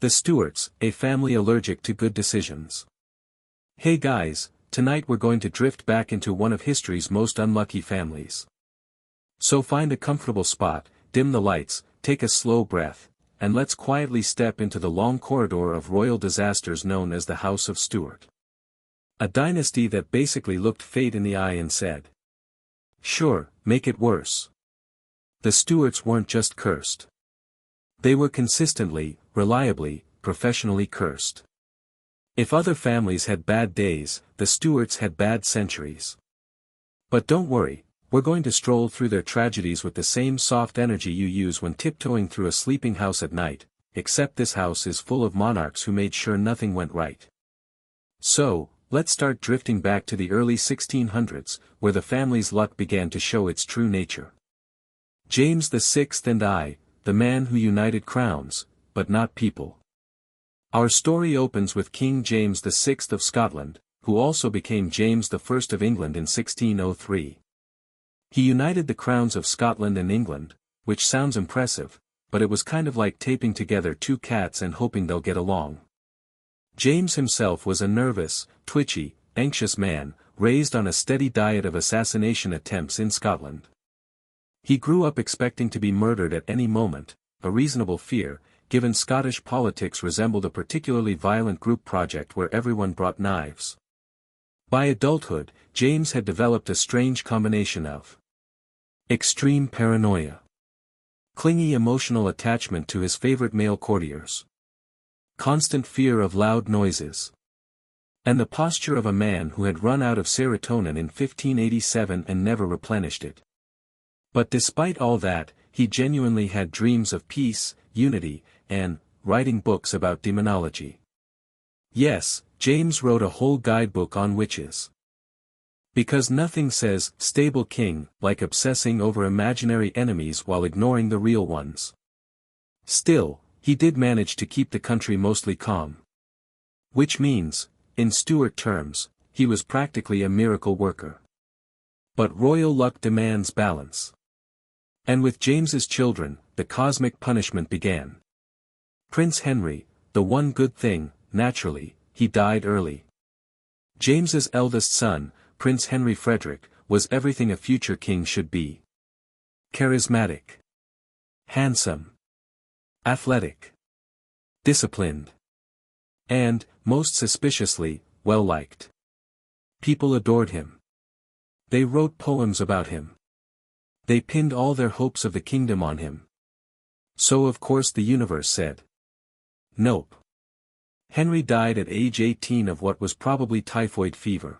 The Stuarts, a family allergic to good decisions. Hey guys, tonight we're going to drift back into one of history's most unlucky families. So find a comfortable spot, dim the lights, take a slow breath, and let's quietly step into the long corridor of royal disasters known as the House of Stuart. A dynasty that basically looked fate in the eye and said, "Sure, make it worse." The Stuarts weren't just cursed. They were consistently, reliably, professionally cursed. If other families had bad days, the Stuarts had bad centuries. But don't worry, we're going to stroll through their tragedies with the same soft energy you use when tiptoeing through a sleeping house at night, except this house is full of monarchs who made sure nothing went right. So, let's start drifting back to the early 1600s, where the family's luck began to show its true nature. James VI and I, the man who united crowns, but not people. Our story opens with King James VI of Scotland, who also became James I of England in 1603. He united the crowns of Scotland and England, which sounds impressive, but it was kind of like taping together two cats and hoping they'll get along. James himself was a nervous, twitchy, anxious man, raised on a steady diet of assassination attempts in Scotland. He grew up expecting to be murdered at any moment, a reasonable fear, given Scottish politics resembled a particularly violent group project where everyone brought knives. By adulthood, James had developed a strange combination of extreme paranoia, clingy emotional attachment to his favorite male courtiers, constant fear of loud noises, and the posture of a man who had run out of serotonin in 1587 and never replenished it. But despite all that, he genuinely had dreams of peace, unity, and writing books about demonology. Yes, James wrote a whole guidebook on witches. Because nothing says stable king like obsessing over imaginary enemies while ignoring the real ones. Still, he did manage to keep the country mostly calm. Which means, in Stuart terms, he was practically a miracle worker. But royal luck demands balance. And with James's children, the cosmic punishment began. Prince Henry, the one good thing, naturally, he died early. James's eldest son, Prince Henry Frederick, was everything a future king should be. Charismatic, handsome, athletic, disciplined, and, most suspiciously, well-liked. People adored him. They wrote poems about him. They pinned all their hopes of the kingdom on him. So of course the universe said, nope. Henry died at age 18 of what was probably typhoid fever.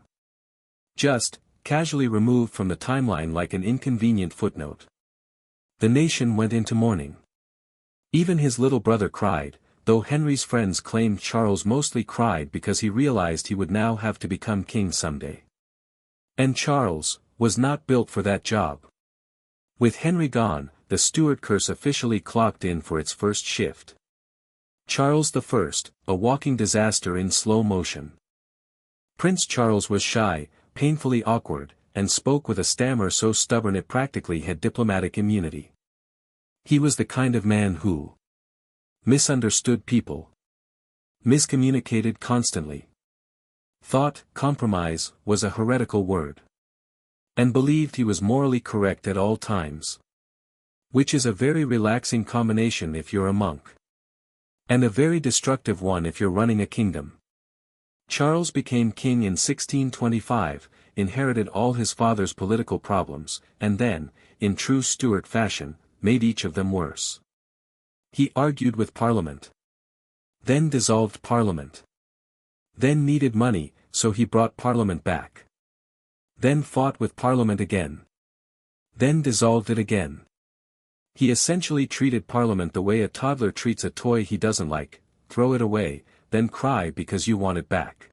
Just, casually removed from the timeline like an inconvenient footnote. The nation went into mourning. Even his little brother cried, though Henry's friends claimed Charles mostly cried because he realized he would now have to become king someday. And Charles was not built for that job. With Henry gone, the Stuart curse officially clocked in for its first shift. Charles I, a walking disaster in slow motion. Prince Charles was shy, painfully awkward, and spoke with a stammer so stubborn it practically had diplomatic immunity. He was the kind of man who misunderstood people, miscommunicated constantly, thought compromise was a heretical word, and believed he was morally correct at all times. Which is a very relaxing combination if you're a monk. And a very destructive one if you're running a kingdom. Charles became king in 1625, inherited all his father's political problems, and then, in true Stuart fashion, made each of them worse. He argued with Parliament. Then dissolved Parliament. Then needed money, so he brought Parliament back. Then fought with Parliament again. Then dissolved it again. He essentially treated Parliament the way a toddler treats a toy he doesn't like, throw it away, then cry because you want it back.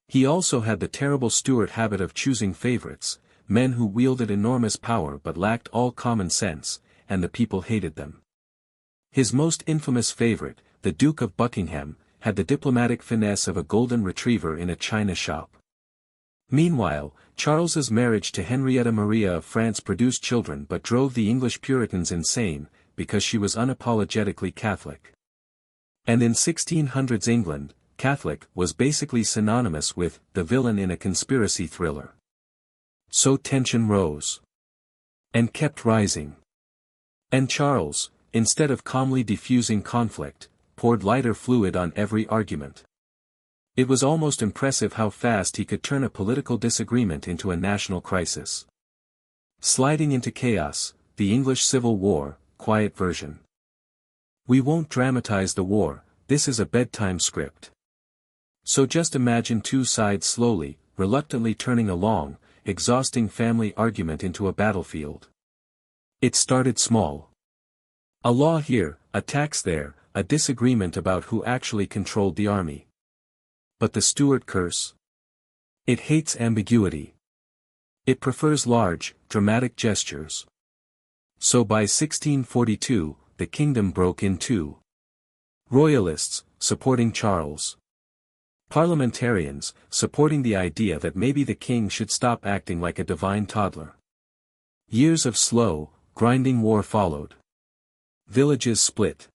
He also had the terrible Stuart habit of choosing favorites, men who wielded enormous power but lacked all common sense, and the people hated them. His most infamous favorite, the Duke of Buckingham, had the diplomatic finesse of a golden retriever in a china shop. Meanwhile, Charles's marriage to Henrietta Maria of France produced children but drove the English Puritans insane, because she was unapologetically Catholic. And in 1600s England, Catholic was basically synonymous with the villain in a conspiracy thriller. So tension rose. And kept rising. And Charles, instead of calmly diffusing conflict, poured lighter fluid on every argument. It was almost impressive how fast he could turn a political disagreement into a national crisis. Sliding into chaos, the English Civil War, quiet version. We won't dramatize the war, this is a bedtime script. So just imagine two sides slowly, reluctantly turning a long, exhausting family argument into a battlefield. It started small. A law here, a tax there, a disagreement about who actually controlled the army. But the Stuart curse? It hates ambiguity. It prefers large, dramatic gestures. So by 1642, the kingdom broke in two. Royalists, supporting Charles. Parliamentarians, supporting the idea that maybe the king should stop acting like a divine toddler. Years of slow, grinding war followed. Villages split.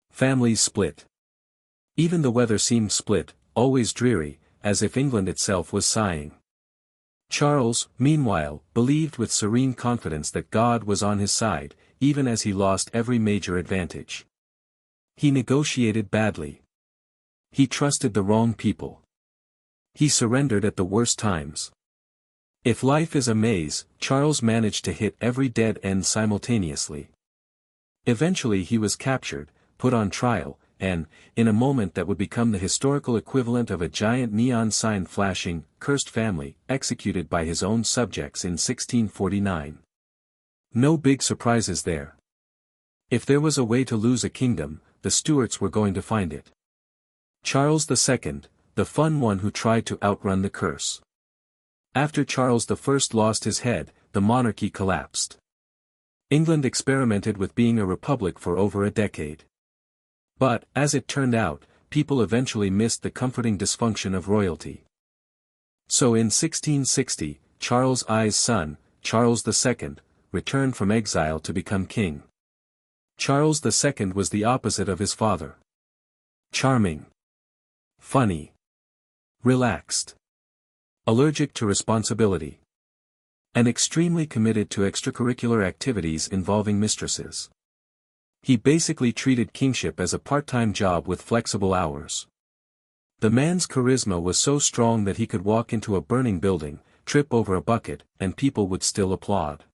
Families split. Even the weather seemed split, always dreary, as if England itself was sighing. Charles, meanwhile, believed with serene confidence that God was on his side, even as he lost every major advantage. He negotiated badly. He trusted the wrong people. He surrendered at the worst times. If life is a maze, Charles managed to hit every dead end simultaneously. Eventually he was captured, put on trial, and, in a moment that would become the historical equivalent of a giant neon sign flashing, cursed family, executed by his own subjects in 1649. No big surprises there. If there was a way to lose a kingdom, the Stuarts were going to find it. Charles II, the fun one who tried to outrun the curse. After Charles I lost his head, the monarchy collapsed. England experimented with being a republic for over a decade. But, as it turned out, people eventually missed the comforting dysfunction of royalty. So in 1660, Charles I's son, Charles II, returned from exile to become king. Charles II was the opposite of his father. Charming. Funny. Relaxed. Allergic to responsibility. And extremely committed to extracurricular activities involving mistresses. He basically treated kingship as a part-time job with flexible hours. The man's charisma was so strong that he could walk into a burning building, trip over a bucket, and people would still applaud.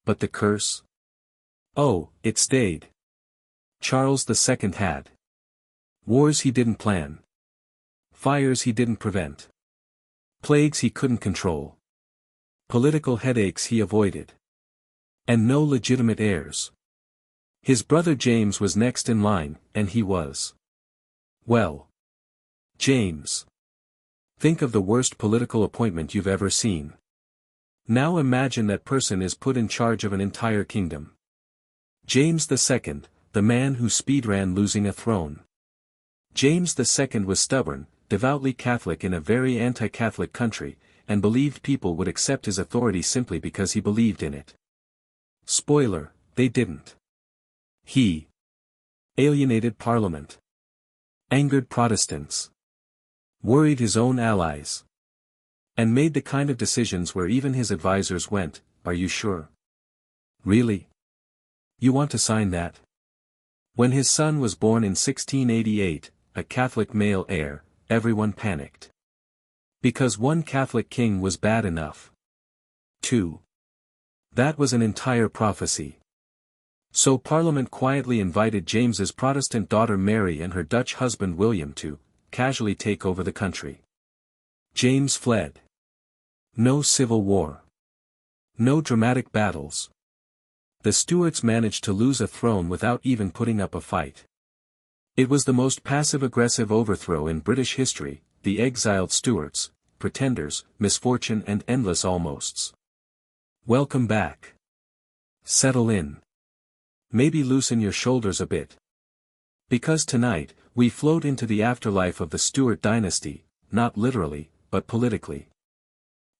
But the curse? Oh, it stayed. Charles II had. Wars he didn't plan. Fires he didn't prevent. Plagues he couldn't control. Political headaches he avoided. And no legitimate heirs. His brother James was next in line, and he was. Well. James. Think of the worst political appointment you've ever seen. Now imagine that person is put in charge of an entire kingdom. James II, the man who speedran losing a throne. James II was stubborn, devoutly Catholic in a very anti-Catholic country, and believed people would accept his authority simply because he believed in it. Spoiler, they didn't. He alienated Parliament. Angered Protestants. Worried his own allies. And made the kind of decisions where even his advisors went, "Are you sure? Really? You want to sign that?" When his son was born in 1688, a Catholic male heir, everyone panicked. Because one Catholic king was bad enough. 2. That was an entire prophecy. So Parliament quietly invited James's Protestant daughter Mary and her Dutch husband William to casually take over the country. James fled. No civil war. No dramatic battles. The Stuarts managed to lose a throne without even putting up a fight. It was the most passive-aggressive overthrow in British history, the exiled Stuarts, pretenders, misfortune and endless almosts. Welcome back. Settle in. Maybe loosen your shoulders a bit. Because tonight, we float into the afterlife of the Stuart dynasty, not literally, but politically.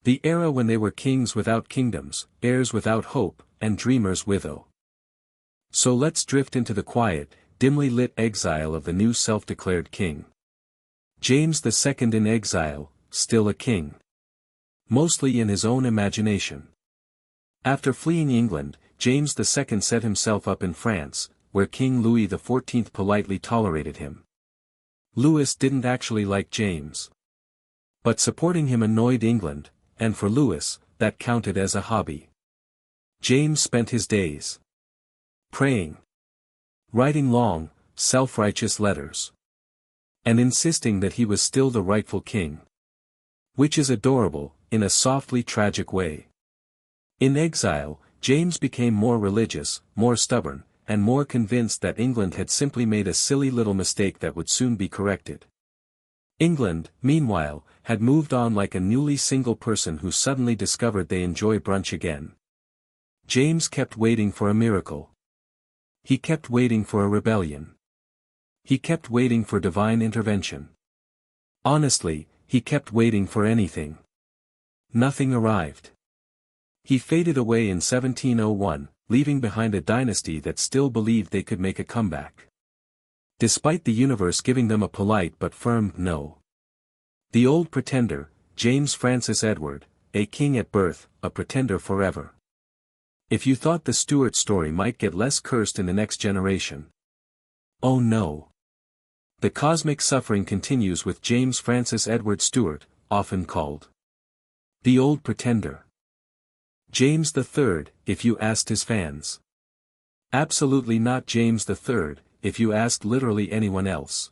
The era when they were kings without kingdoms, heirs without hope, and dreamers without. So let's drift into the quiet, dimly lit exile of the new self-declared king. James II in exile, still a king. Mostly in his own imagination. After fleeing England, James II set himself up in France, where King Louis XIV politely tolerated him. Louis didn't actually like James. But supporting him annoyed England, and for Louis, that counted as a hobby. James spent his days praying, writing long, self-righteous letters, and insisting that he was still the rightful king. Which is adorable, in a softly tragic way. In exile, James became more religious, more stubborn, and more convinced that England had simply made a silly little mistake that would soon be corrected. England, meanwhile, had moved on like a newly single person who suddenly discovered they enjoy brunch again. James kept waiting for a miracle. He kept waiting for a rebellion. He kept waiting for divine intervention. Honestly, he kept waiting for anything. Nothing arrived. He faded away in 1701, leaving behind a dynasty that still believed they could make a comeback. Despite the universe giving them a polite but firm no. The old pretender, James Francis Edward, a king at birth, a pretender forever. If you thought the Stuart story might get less cursed in the next generation. Oh no. The cosmic suffering continues with James Francis Edward Stuart, often called the Old Pretender. James III, if you asked his fans. Absolutely not James III, if you asked literally anyone else.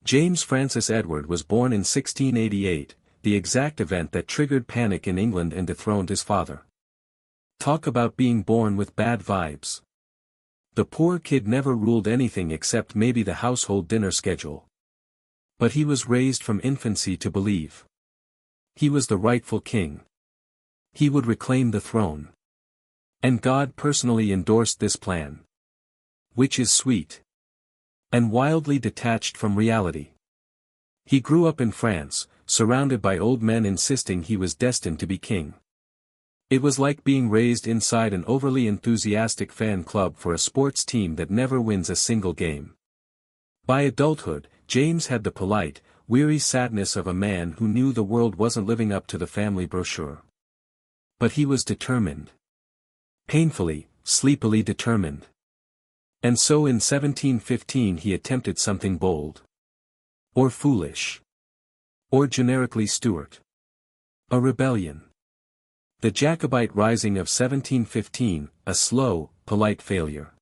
James Francis Edward was born in 1688, the exact event that triggered panic in England and dethroned his father. Talk about being born with bad vibes. The poor kid never ruled anything except maybe the household dinner schedule. But he was raised from infancy to believe he was the rightful king. He would reclaim the throne. And God personally endorsed this plan. Which is sweet. And wildly detached from reality. He grew up in France, surrounded by old men insisting he was destined to be king. It was like being raised inside an overly enthusiastic fan club for a sports team that never wins a single game. By adulthood, James had the polite, weary sadness of a man who knew the world wasn't living up to the family brochure. But he was determined. Painfully, sleepily determined. And so in 1715 he attempted something bold. Or foolish. Or generically Stuart. A rebellion. The Jacobite Rising of 1715, a slow, polite failure.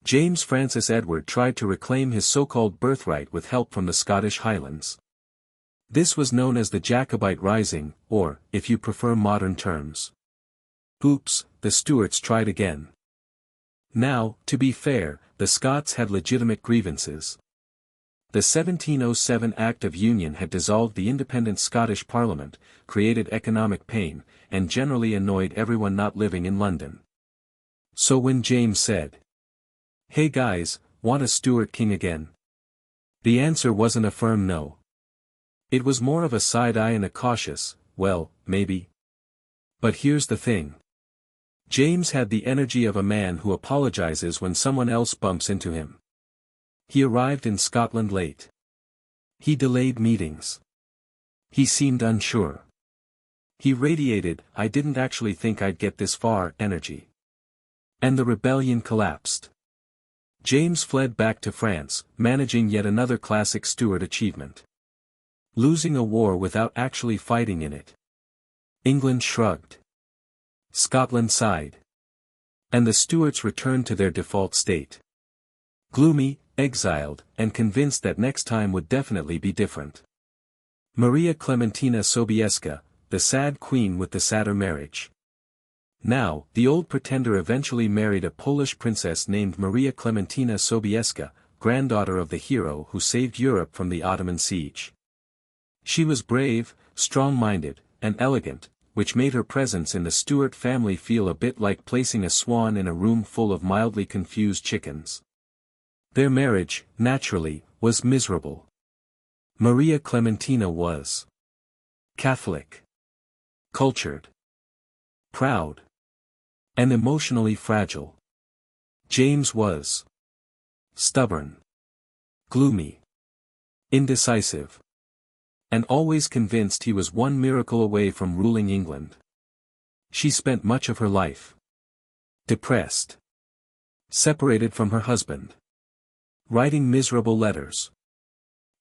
James Francis Edward tried to reclaim his so-called birthright with help from the Scottish Highlands. This was known as the Jacobite Rising, or, if you prefer modern terms. Oops, the Stuarts tried again. Now, to be fair, the Scots had legitimate grievances. The 1707 Act of Union had dissolved the independent Scottish Parliament, created economic pain, and generally annoyed everyone not living in London. So when James said, "Hey guys, want a Stuart king again?" the answer wasn't a firm no. It was more of a side eye and a cautious, well, maybe. But here's the thing. James had the energy of a man who apologizes when someone else bumps into him. He arrived in Scotland late. He delayed meetings. He seemed unsure. He radiated, "I didn't actually think I'd get this far," energy. And the rebellion collapsed. James fled back to France, managing yet another classic Stuart achievement. Losing a war without actually fighting in it. England shrugged. Scotland sighed. And the Stuarts returned to their default state. Gloomy, exiled, and convinced that next time would definitely be different. Maria Clementina Sobieska, the sad queen with the sadder marriage. Now, the old pretender eventually married a Polish princess named Maria Clementina Sobieska, granddaughter of the hero who saved Europe from the Ottoman siege. She was brave, strong-minded, and elegant, which made her presence in the Stuart family feel a bit like placing a swan in a room full of mildly confused chickens. Their marriage, naturally, was miserable. Maria Clementina was Catholic, cultured, proud, and emotionally fragile. James was Stubborn. Gloomy. Indecisive. And always convinced he was one miracle away from ruling England. She spent much of her life depressed. Separated from her husband. Writing miserable letters.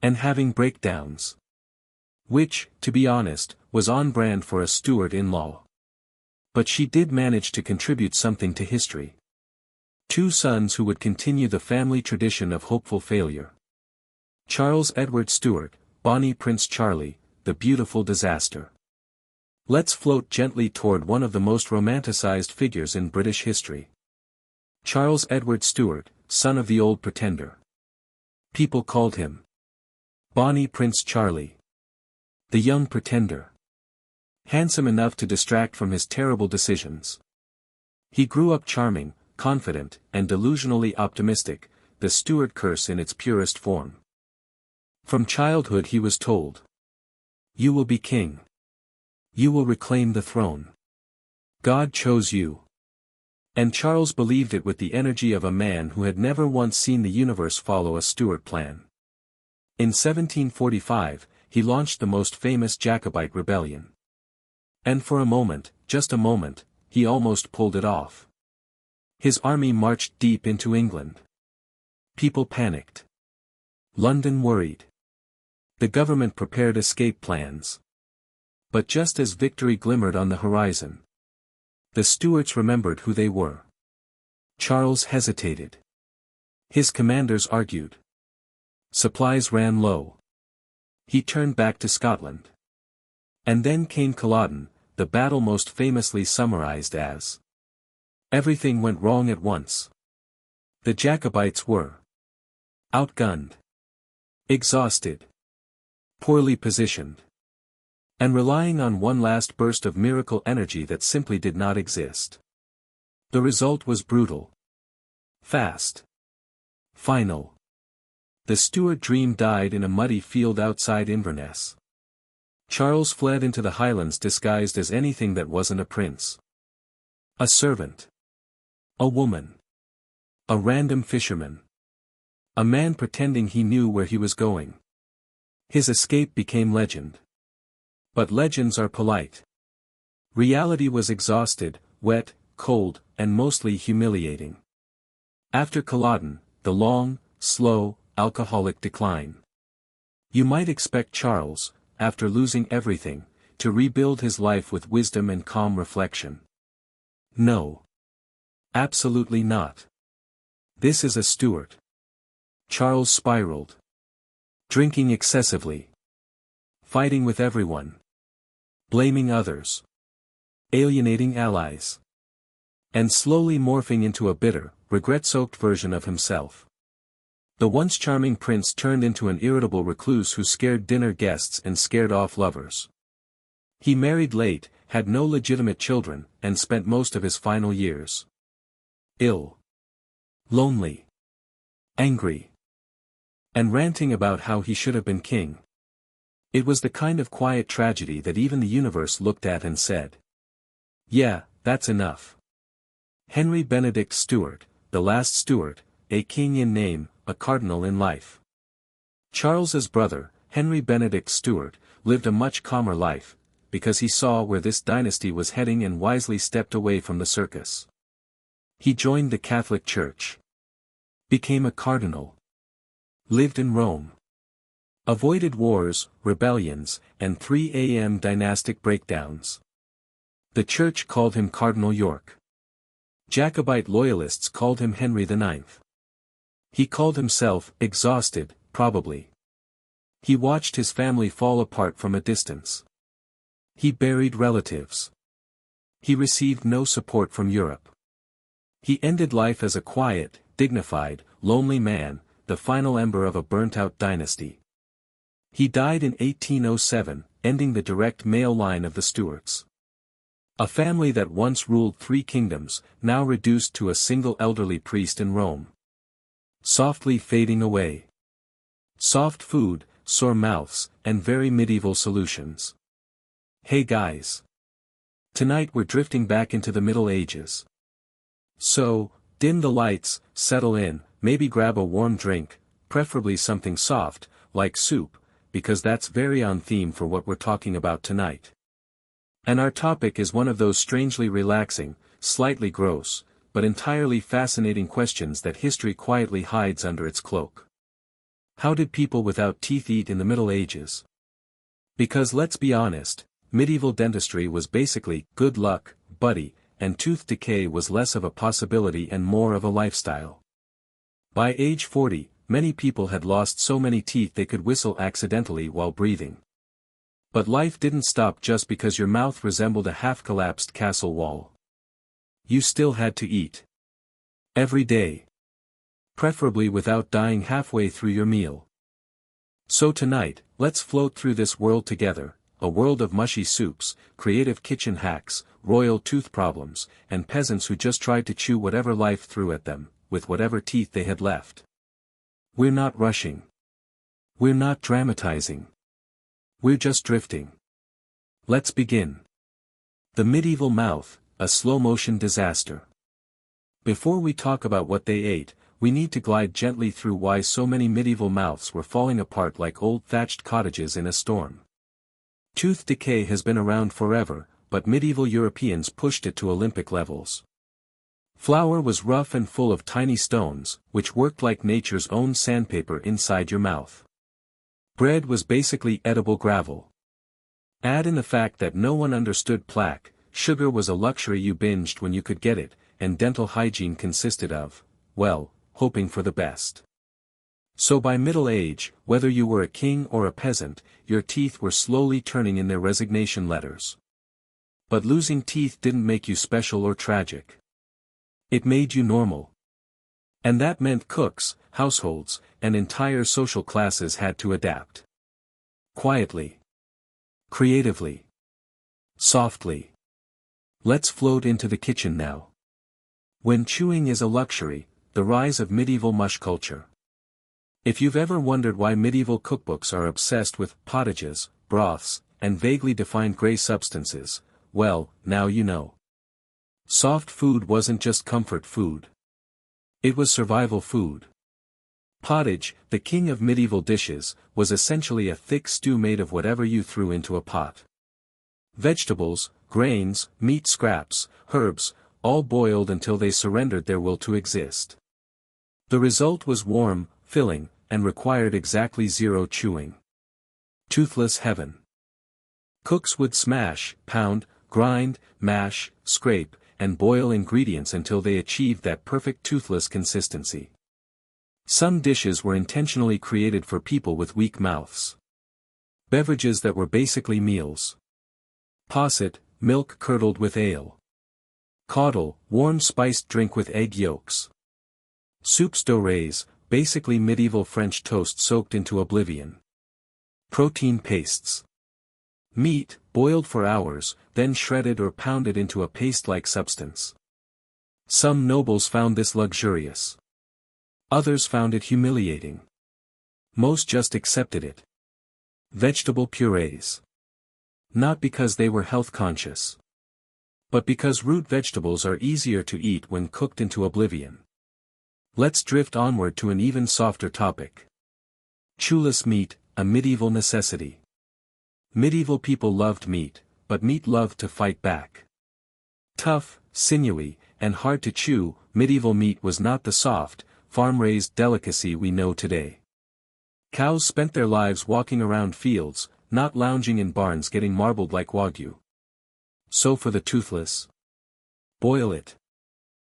And having breakdowns. Which, to be honest, was on brand for a Stuart-in-law. But she did manage to contribute something to history. 2 sons who would continue the family tradition of hopeful failure. Charles Edward Stuart, Bonnie Prince Charlie, the beautiful disaster. Let's float gently toward one of the most romanticized figures in British history. Charles Edward Stuart, son of the Old Pretender. People called him Bonnie Prince Charlie. The young pretender. Handsome enough to distract from his terrible decisions. He grew up charming, confident, and delusionally optimistic, the Stuart curse in its purest form. From childhood he was told, "You will be king. You will reclaim the throne. God chose you." And Charles believed it with the energy of a man who had never once seen the universe follow a Stuart plan. In 1745, he launched the most famous Jacobite rebellion. And for a moment, just a moment, he almost pulled it off. His army marched deep into England. People panicked. London worried. The government prepared escape plans. But just as victory glimmered on the horizon, the Stuarts remembered who they were. Charles hesitated. His commanders argued. Supplies ran low. He turned back to Scotland. And then came Culloden, the battle most famously summarized as everything went wrong at once. The Jacobites were outgunned, exhausted, poorly positioned, and relying on one last burst of miracle energy that simply did not exist. The result was brutal. Fast. Final. The Stuart dream died in a muddy field outside Inverness. Charles fled into the Highlands disguised as anything that wasn't a prince. A servant. A woman. A random fisherman. A man pretending he knew where he was going. His escape became legend. But legends are polite. Reality was exhausted, wet, cold, and mostly humiliating. After Culloden, the long, slow, alcoholic decline. You might expect Charles, after losing everything, to rebuild his life with wisdom and calm reflection. No. Absolutely not. This is a Stuart. Charles spiraled. Drinking excessively. Fighting with everyone. Blaming others. Alienating allies. And slowly morphing into a bitter, regret-soaked version of himself. The once charming prince turned into an irritable recluse who scared dinner guests and scared off lovers. He married late, had no legitimate children, and spent most of his final years ill, lonely, angry, and ranting about how he should have been king. It was the kind of quiet tragedy that even the universe looked at and said, "Yeah, that's enough." Henry Benedict Stuart, the last Stuart, a Kenyan name, a cardinal in life. Charles's brother, Henry Benedict Stuart, lived a much calmer life, because he saw where this dynasty was heading and wisely stepped away from the circus. He joined the Catholic Church. Became a cardinal. Lived in Rome. Avoided wars, rebellions, and 3 a.m. dynastic breakdowns. The Church called him Cardinal York. Jacobite loyalists called him Henry IX. He called himself exhausted, probably. He watched his family fall apart from a distance. He buried relatives. He received no support from Europe. He ended life as a quiet, dignified, lonely man, the final ember of a burnt-out dynasty. He died in 1807, ending the direct male line of the Stuarts. A family that once ruled 3 kingdoms, now reduced to a single elderly priest in Rome. Softly fading away. Soft food, sore mouths, and very medieval solutions. Hey guys. Tonight we're drifting back into the Middle Ages. So, dim the lights, settle in, maybe grab a warm drink, preferably something soft, like soup, because that's very on theme for what we're talking about tonight. And our topic is one of those strangely relaxing, slightly gross, but entirely fascinating questions that history quietly hides under its cloak. How did people without teeth eat in the Middle Ages? Because let's be honest, medieval dentistry was basically good luck, buddy, and tooth decay was less of a possibility and more of a lifestyle. By age 40, many people had lost so many teeth they could whistle accidentally while breathing. But life didn't stop just because your mouth resembled a half-collapsed castle wall. You still had to eat. Every day. Preferably without dying halfway through your meal. So tonight, let's float through this world together, a world of mushy soups, creative kitchen hacks, royal tooth problems, and peasants who just tried to chew whatever life threw at them, with whatever teeth they had left. We're not rushing. We're not dramatizing. We're just drifting. Let's begin. The medieval mouth, a slow-motion disaster. Before we talk about what they ate, we need to glide gently through why so many medieval mouths were falling apart like old thatched cottages in a storm. Tooth decay has been around forever, but medieval Europeans pushed it to Olympic levels. Flour was rough and full of tiny stones, which worked like nature's own sandpaper inside your mouth. Bread was basically edible gravel. Add in the fact that no one understood plaque, sugar was a luxury you binged when you could get it, and dental hygiene consisted of, well, hoping for the best. So by middle age, whether you were a king or a peasant, your teeth were slowly turning in their resignation letters. But losing teeth didn't make you special or tragic. It made you normal. And that meant cooks, households, and entire social classes had to adapt. Quietly. Creatively. Softly. Let's float into the kitchen now. When chewing is a luxury, the rise of medieval mush culture. If you've ever wondered why medieval cookbooks are obsessed with pottages, broths, and vaguely defined gray substances, well, now you know. Soft food wasn't just comfort food. It was survival food. Pottage, the king of medieval dishes, was essentially a thick stew made of whatever you threw into a pot. Vegetables, grains, meat scraps, herbs, all boiled until they surrendered their will to exist. The result was warm, filling, and required exactly zero chewing. Toothless heaven. Cooks would smash, pound, grind, mash, scrape, and boil ingredients until they achieved that perfect toothless consistency. Some dishes were intentionally created for people with weak mouths. Beverages that were basically meals. Posset, milk curdled with ale. Caudle, warm spiced drink with egg yolks. Soups dorées, basically medieval French toast soaked into oblivion. Protein pastes. Meat, boiled for hours, then shredded or pounded into a paste-like substance. Some nobles found this luxurious. Others found it humiliating. Most just accepted it. Vegetable purees. Not because they were health-conscious. But because root vegetables are easier to eat when cooked into oblivion. Let's drift onward to an even softer topic. Chewless meat, a medieval necessity. Medieval people loved meat, but meat loved to fight back. Tough, sinewy, and hard to chew, medieval meat was not the soft, farm-raised delicacy we know today. Cows spent their lives walking around fields, not lounging in barns getting marbled like wagyu. So for the toothless. Boil it.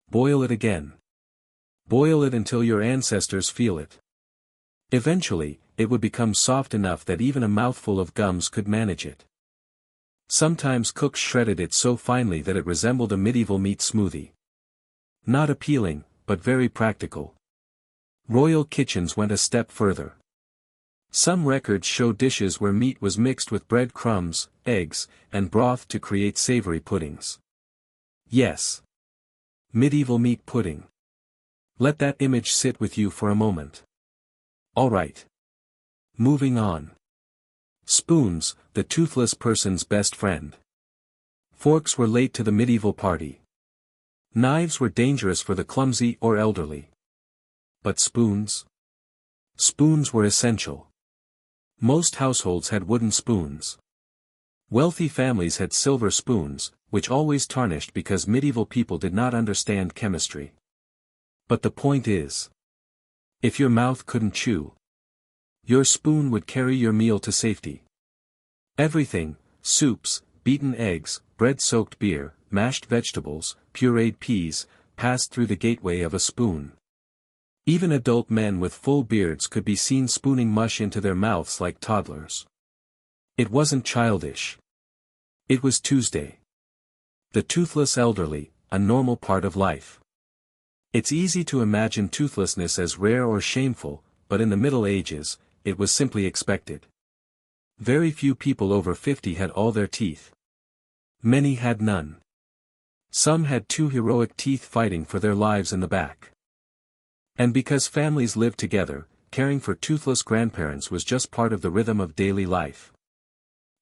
Boil it again. Boil it until your ancestors feel it. Eventually, it would become soft enough that even a mouthful of gums could manage it. Sometimes cooks shredded it so finely that it resembled a medieval meat smoothie. Not appealing, but very practical. Royal kitchens went a step further. Some records show dishes where meat was mixed with bread crumbs, eggs, and broth to create savory puddings. Yes. Medieval meat pudding. Let that image sit with you for a moment. Alright. Moving on. Spoons, the toothless person's best friend. Forks were late to the medieval party. Knives were dangerous for the clumsy or elderly. But spoons? Spoons were essential. Most households had wooden spoons. Wealthy families had silver spoons, which always tarnished because medieval people did not understand chemistry. But the point is, if your mouth couldn't chew, your spoon would carry your meal to safety. Everything, soups, beaten eggs, bread-soaked beer, mashed vegetables, pureed peas, passed through the gateway of a spoon. Even adult men with full beards could be seen spooning mush into their mouths like toddlers. It wasn't childish. It was Tuesday. The toothless elderly, a normal part of life. It's easy to imagine toothlessness as rare or shameful, but in the Middle Ages, it was simply expected. Very few people over 50 had all their teeth. Many had none. Some had two heroic teeth fighting for their lives in the back. And because families lived together, caring for toothless grandparents was just part of the rhythm of daily life.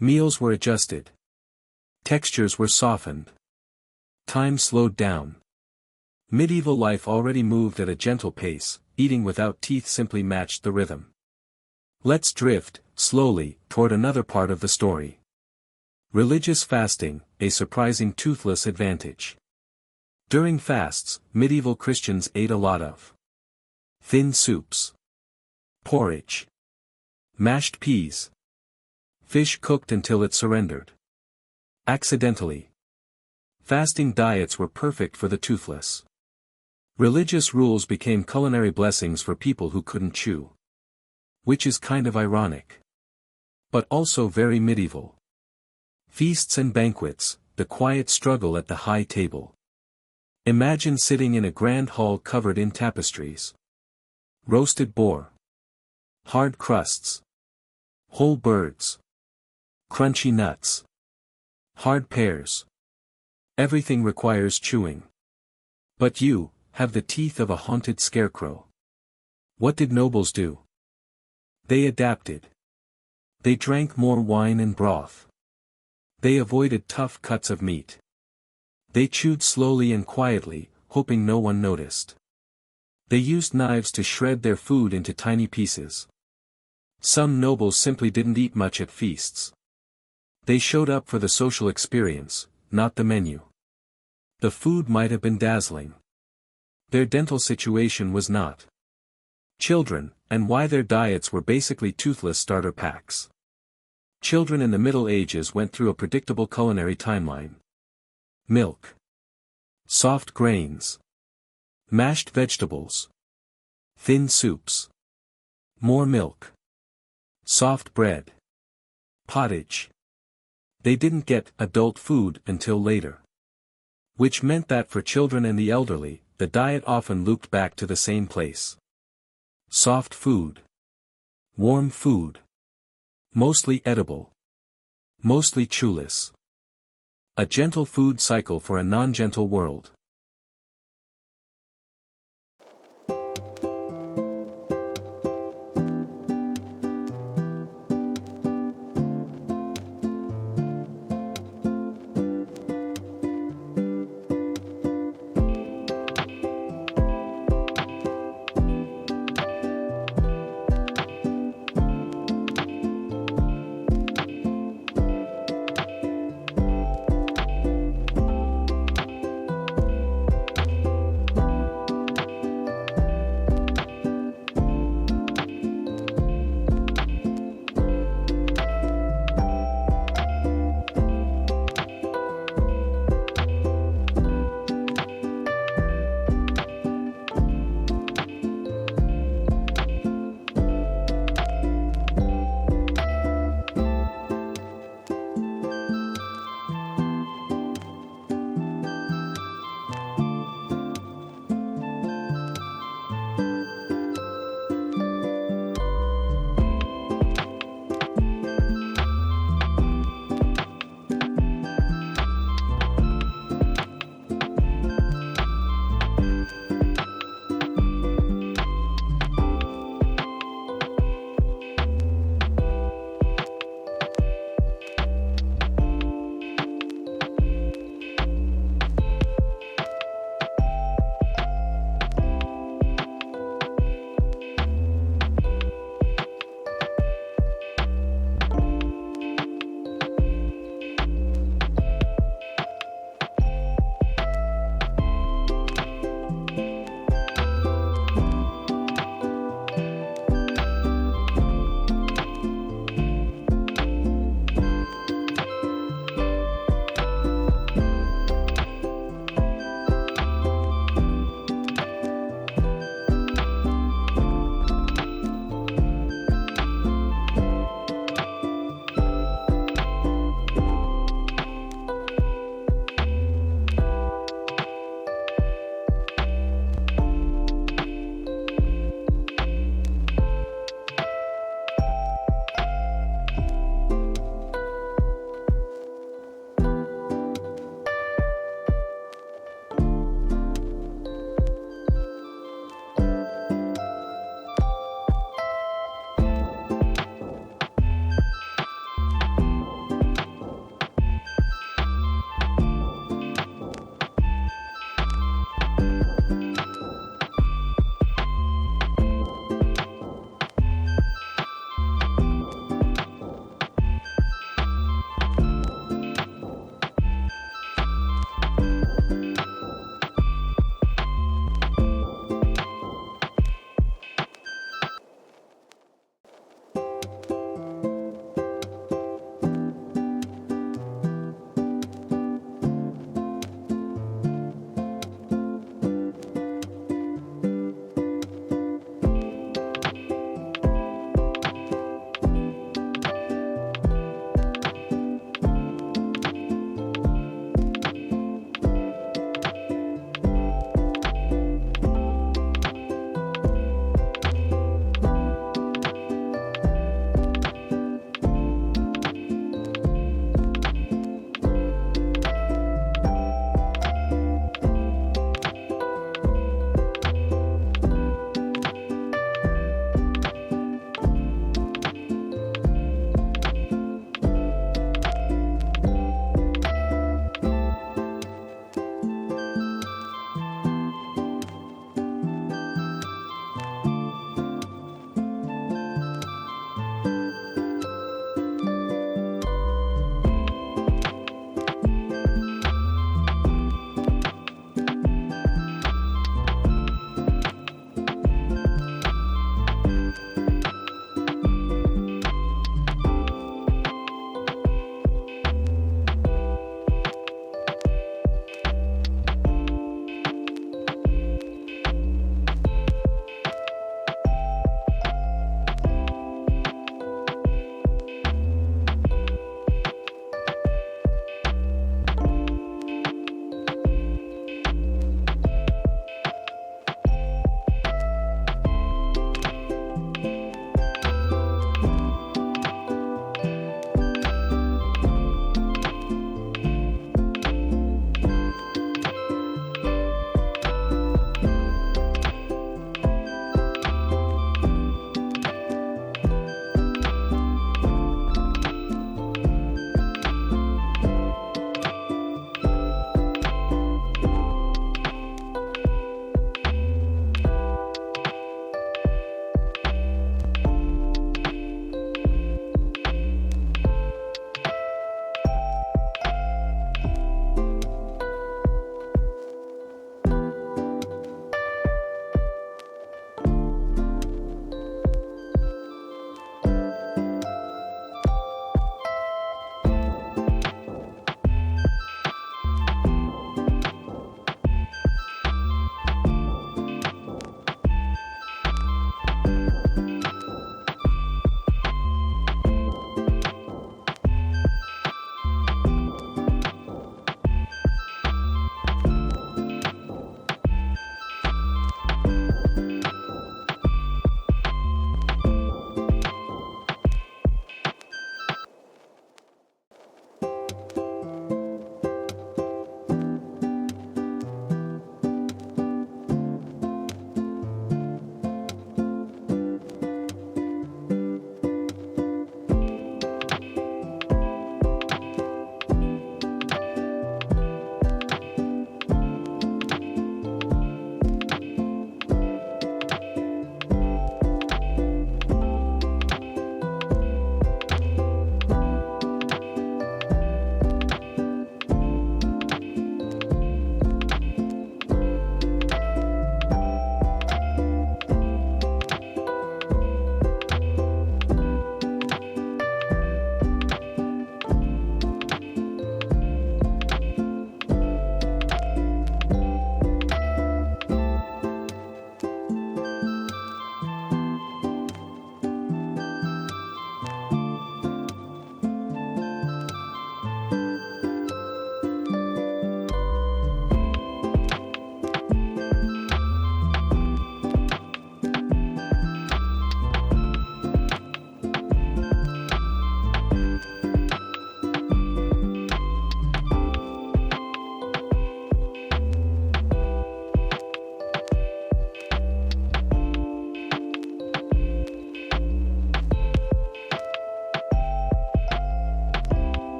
Meals were adjusted. Textures were softened. Time slowed down. Medieval life already moved at a gentle pace, eating without teeth simply matched the rhythm. Let's drift, slowly, toward another part of the story. Religious fasting, a surprising toothless advantage. During fasts, medieval Christians ate a lot of thin soups, porridge, mashed peas, fish cooked until it surrendered. Accidentally. Fasting diets were perfect for the toothless. Religious rules became culinary blessings for people who couldn't chew. Which is kind of ironic. But also very medieval. Feasts and banquets, the quiet struggle at the high table. Imagine sitting in a grand hall covered in tapestries. Roasted boar. Hard crusts. Whole birds. Crunchy nuts. Hard pears. Everything requires chewing. But you have the teeth of a haunted scarecrow. What did nobles do? They adapted. They drank more wine and broth. They avoided tough cuts of meat. They chewed slowly and quietly, hoping no one noticed. They used knives to shred their food into tiny pieces. Some nobles simply didn't eat much at feasts. They showed up for the social experience, not the menu. The food might have been dazzling. Their dental situation was not. Children, and why their diets were basically toothless starter packs. Children in the Middle Ages went through a predictable culinary timeline. Milk. Soft grains. Mashed vegetables. Thin soups. More milk. Soft bread. Pottage. They didn't get adult food until later. Which meant that for children and the elderly, the diet often looped back to the same place. Soft food. Warm food. Mostly edible. Mostly chewless. A gentle food cycle for a non-gentle world.